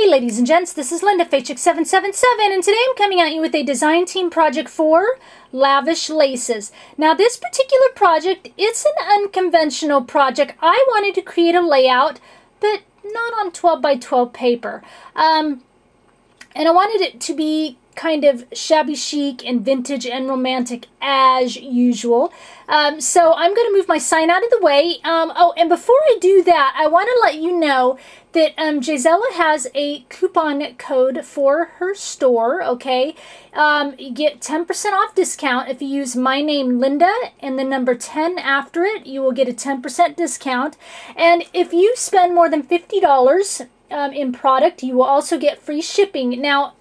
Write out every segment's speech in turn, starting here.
ladies and gents, this is Linda, Lavish 777, and today I'm coming at you with a design team project for Lavish laces. Now this particular project, it's an unconventional project. I wanted to create a layout, but not on 12 by 12 paper. And I wanted it to be kind of shabby chic and vintage and romantic as usual. So I'm going to move my sign out of the way. Oh, and before I do that, I want to let you know that Gisela has a coupon code for her store, okay? You get 10% off discount if you use my name, Linda, and the number 10 after it. You will get a 10% discount. And if you spend more than $50 in product, you will also get free shipping. Now,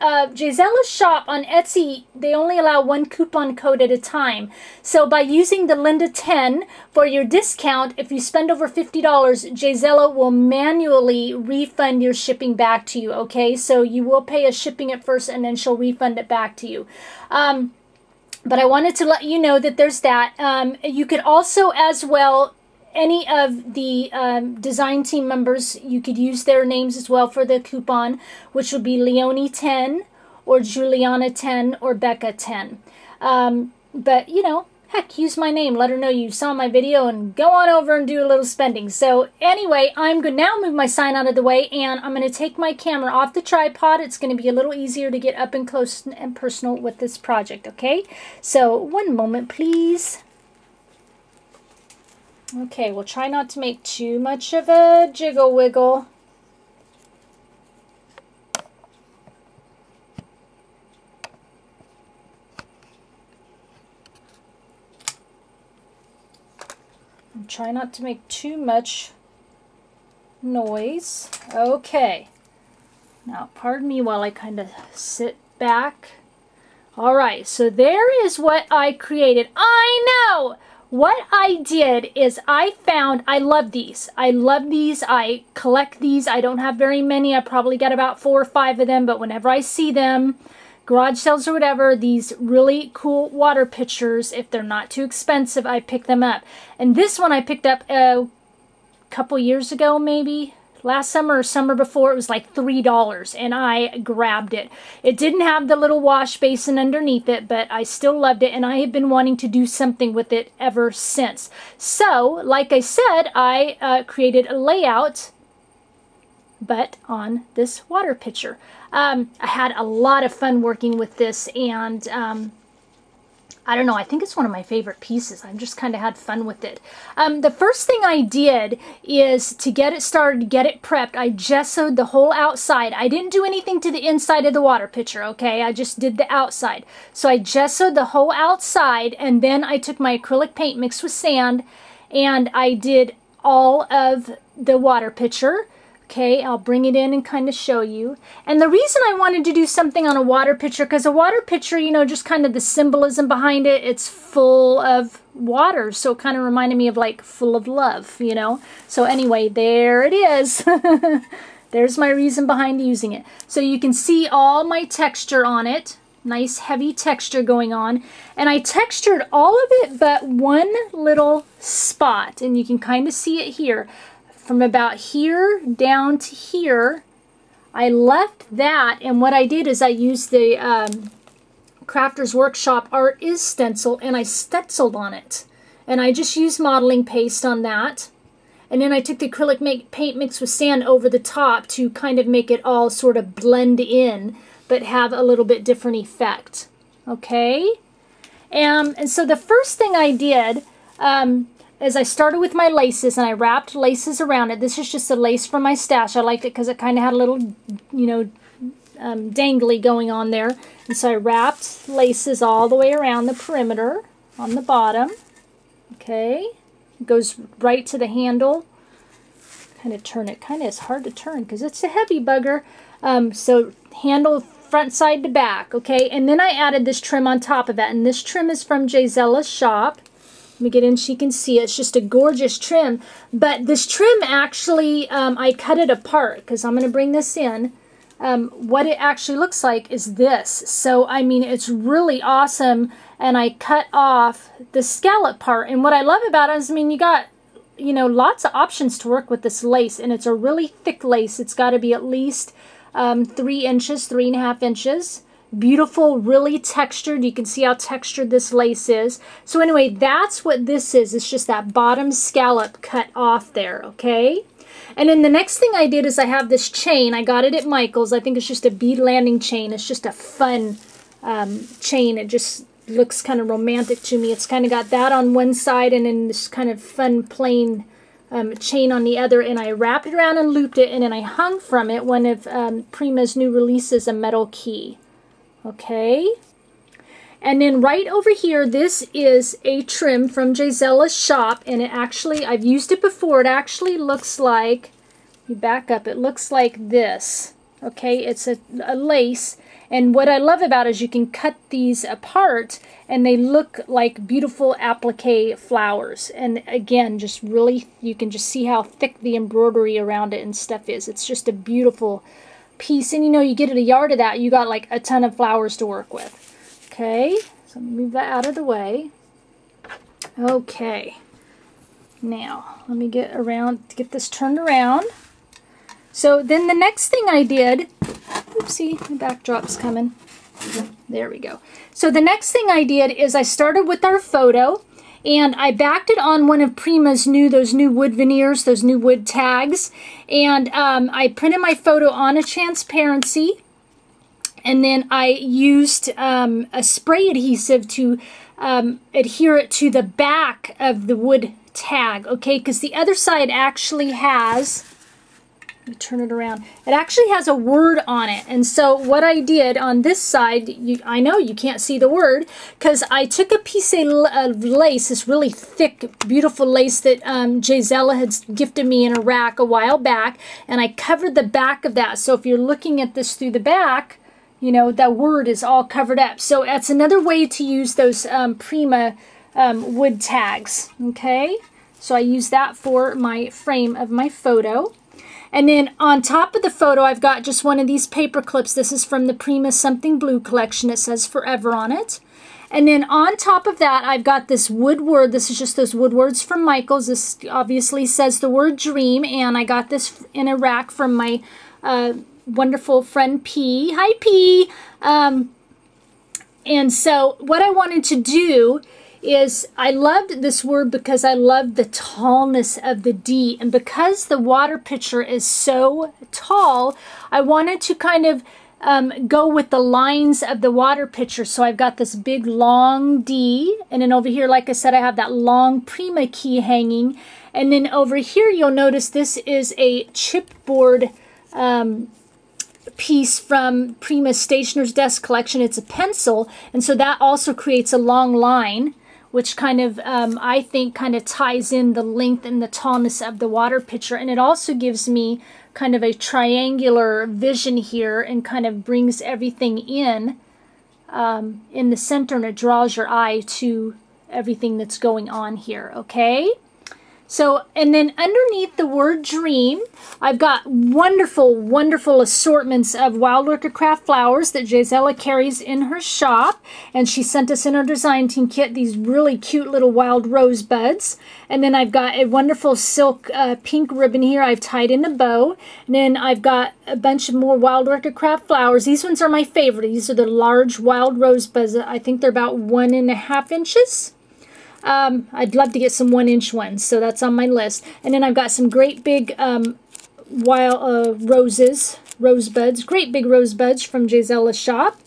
Gisela's shop on Etsy, they only allow one coupon code at a time. So by using the Linda 10 for your discount, if you spend over $50, Gisela will manually refund your shipping back to you, okay? So you will pay a shipping at first and then she'll refund it back to you. But I wanted to let you know that there's that. You could also as well, any of the design team members, you could use their names as well for the coupon, which would be Leonie 10 or Juliana 10 or Becca 10. But, you know, heck, use my name. Let her know you saw my video and go on over and do a little spending. So anyway, I'm going to now move my sign out of the way, and I'm going to take my camera off the tripod. It's going to be a little easier to get up and close and personal with this project, okay? So one moment, please. Okay, we'll try not to make too much of a jiggle wiggle. And try not to make too much noise. Okay. Now, pardon me while I kind of sit back. All right, so there is what I created. I know! What I did is I love these. I love these. I collect these. I don't have very many. I probably got about 4 or 5 of them, but whenever I see them, garage sales or whatever, these really cool water pitchers, if they're not too expensive, I pick them up. And this one I picked up a couple years ago, maybe. Last summer or summer before, it was like $3, and I grabbed it. It didn't have the little wash basin underneath it, but I still loved it, and I have been wanting to do something with it ever since. So, like I said, I created a layout, but on this water pitcher. I had a lot of fun working with this, and I don't know, I think it's one of my favorite pieces. I've just kind of had fun with it. The first thing I did is to get it started, get it prepped, I gessoed the whole outside. I didn't do anything to the inside of the water pitcher, okay? I just did the outside. So I gessoed the whole outside, and then I took my acrylic paint mixed with sand, and I did all of the water pitcher. Okay, I'll bring it in and kind of show you. And the reason I wanted to do something on a water pitcher, because a water pitcher, you know, just kind of the symbolism behind it, it's full of water. So it kind of reminded me of like full of love, you know. So anyway, there it is. There's my reason behind using it. So you can see all my texture on it. Nice heavy texture going on. And I textured all of it but one little spot. And you can kind of see it here. From about here down to here, I left that, and what I did is I used the Crafter's Workshop Art Is stencil, and I stenciled on it. And I just used modeling paste on that. And then I took the acrylic paint mixed with sand over the top to kind of make it all sort of blend in, but have a little bit different effect. Okay? And so the first thing I did, as I started with my laces, and I wrapped laces around it. This is just a lace from my stash. I liked it because it kind of had a little, you know, dangly going on there. And so I wrapped laces all the way around the perimeter on the bottom. Okay. It goes right to the handle. Kind of turn it. Kind of is hard to turn because it's a heavy bugger. So handle front side to back. Okay. And then I added this trim on top of that. And this trim is from Gisela's shop. Let me get in so you can see it. It's just a gorgeous trim. But this trim actually, I cut it apart because I'm going to bring this in. What it actually looks like is this. So, I mean, it's really awesome. And I cut off the scallop part. And what I love about it is, I mean, you got you know, lots of options to work with this lace, and it's a really thick lace. It's got to be at least 3 inches, 3.5 inches. Beautiful, really textured. You can see how textured this lace is. So anyway, that's what this is. It's just that bottom scallop cut off there, okay? And then the next thing I did is I have this chain. I got it at Michael's. I think it's just a bead landing chain. It's just a fun chain. It just looks kind of romantic to me. It's kind of got that on one side and then this kind of fun plain chain on the other, and I wrapped it around and looped it, and then I hung from it one of Prima's new releases, a metal key. Okay, and then right over here, this is a trim from Gisela's shop, and it actually, I've used it before, it actually looks like, you back up, it looks like this. Okay, it's a lace, and what I love about it is you can cut these apart and they look like beautiful applique flowers. And again, just really, you can just see how thick the embroidery around it and stuff is. It's just a beautiful piece, and you know, you get a yard of that, you got like a ton of flowers to work with. Okay, so move that out of the way. Okay, now let me get this turned around. So then the next thing I did, oopsie, the backdrop's coming. There we go. So the next thing I did is I started with our photo, and I backed it on one of Prima's those new wood veneers, those new wood tags, and I printed my photo on a transparency, and then I used a spray adhesive to adhere it to the back of the wood tag, okay, because the other side actually has, let me turn it around. It actually has a word on it. And so what I did on this side, I know you can't see the word, because I took a piece of lace, this really thick, beautiful lace that Gisela had gifted me in a rack a while back, and I covered the back of that. So if you're looking at this through the back, you know, that word is all covered up. So that's another way to use those Prima wood tags, okay? So I use that for my frame of my photo. And then on top of the photo, I've got just one of these paper clips. This is from the Prima Something Blue collection. It says Forever on it. And then on top of that, I've got this wood word. This is just those wood words from Michael's. This obviously says the word dream. And I got this in a rack from my wonderful friend P. Hi, P. And so what I wanted to do is I loved this word because I loved the tallness of the D, and because the water pitcher is so tall, I wanted to kind of go with the lines of the water pitcher. So I've got this big long D, and then over here, like I said, I have that long Prima key hanging, and then over here you'll notice this is a chipboard piece from Prima's Stationer's Desk collection. It's a pencil, and so that also creates a long line, which kind of, I think, kind of ties in the length and the tallness of the water pitcher. And it also gives me kind of a triangular vision here and kind of brings everything in the center, and it draws your eye to everything that's going on here, okay? So, and then underneath the word dream, I've got wonderful, wonderful assortments of Wild Orchid Craft flowers that Gisela carries in her shop. And she sent us in our design team kit these really cute little wild rosebuds. And then I've got a wonderful silk pink ribbon here I've tied in a bow. And then I've got a bunch of more Wild Orchid Craft flowers. These ones are my favorite. These are the large wild rosebuds. I think they're about 1.5 inches. I'd love to get some 1-inch ones, so that's on my list. And then I've got some great big wild rosebuds, great big rosebuds from Gisela's shop.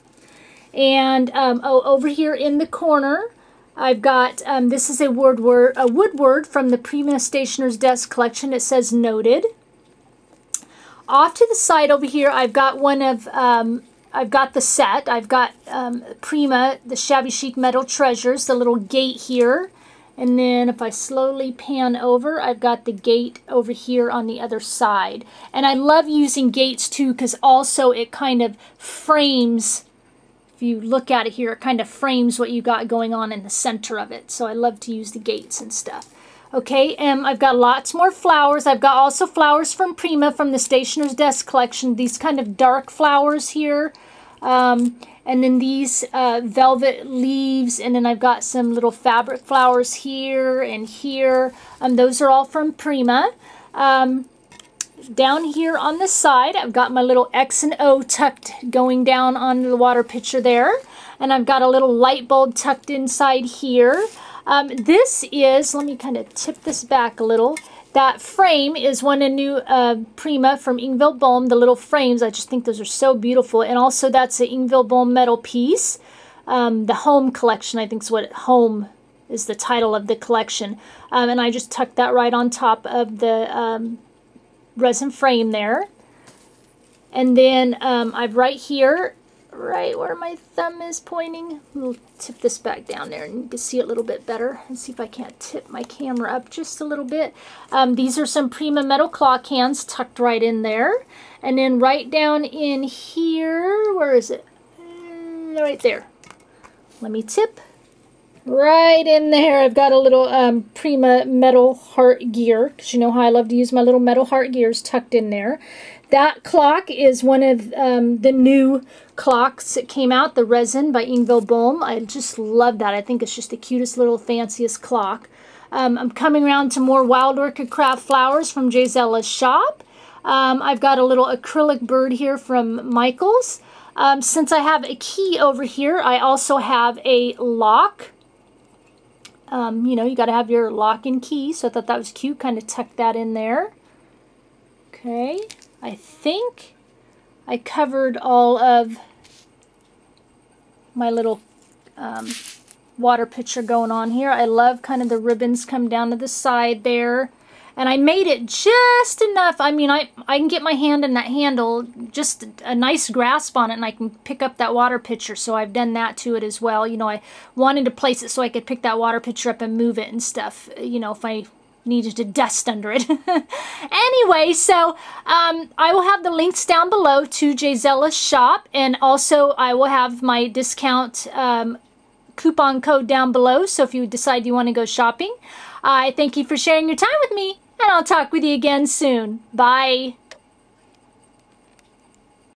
And over here in the corner, I've got, this is a wood word from the Prima Stationer's Desk collection. It says noted. Off to the side over here, I've got one of, I've got the set. I've got Prima, the Shabby Chic Metal Treasures, the little gate here. And then if I slowly pan over, I've got the gate over here on the other side. And I love using gates too, because also it kind of frames, if you look at it here, it kind of frames what you got going on in the center of it. So I love to use the gates and stuff. Okay, I've got lots more flowers. I've got also flowers from Prima from the Stationer's Desk collection. These kind of dark flowers here. And And then these velvet leaves, and then I've got some little fabric flowers here and here. Those are all from Prima. Down here on the side, I've got my little X and O tucked going down on the water pitcher there. And I've got a little light bulb tucked inside here. This is, let me kind of tip this back a little. That frame is one of new Prima from Ingville Bohm, the little frames. I just think those are so beautiful. And also that's an Ingville Bohm metal piece. The Home collection, I think is what Home is the title of the collection. And I just tucked that right on top of the resin frame there. And then I've right here, right where my thumb is pointing, we'll tip this back down there and you can see it a little bit better, and see if I can't tip my camera up just a little bit. These are some Prima metal claw cans tucked right in there. And then right down in here, where is it? Right there. Let me tip. Right in there, I've got a little Prima metal heart gear, because you know how I love to use my little metal heart gears tucked in there. That clock is one of the new clocks that came out, the resin by Ingville Bohm. I just love that. I think it's just the cutest little fanciest clock. I'm coming around to more Wild Orchid Craft flowers from Gisela's shop. I've got a little acrylic bird here from Michael's. Since I have a key over here, I also have a lock. You know, you got to have your lock and key, so I thought that was cute. Kind of tuck that in there. Okay, I think I covered all of my little water pitcher going on here. I love kind of the ribbons come down to the side there. And I made it just enough. I mean, I can get my hand in that handle, just a nice grasp on it, and I can pick up that water pitcher. So I've done that to it as well. You know, I wanted to place it so I could pick that water pitcher up and move it and stuff, you know, if I needed to dust under it. Anyway, so I will have the links down below to Gisela's shop, and also I will have my discount coupon code down below, so if you decide you want to go shopping. I thank you for sharing your time with me, and I'll talk with you again soon. Bye.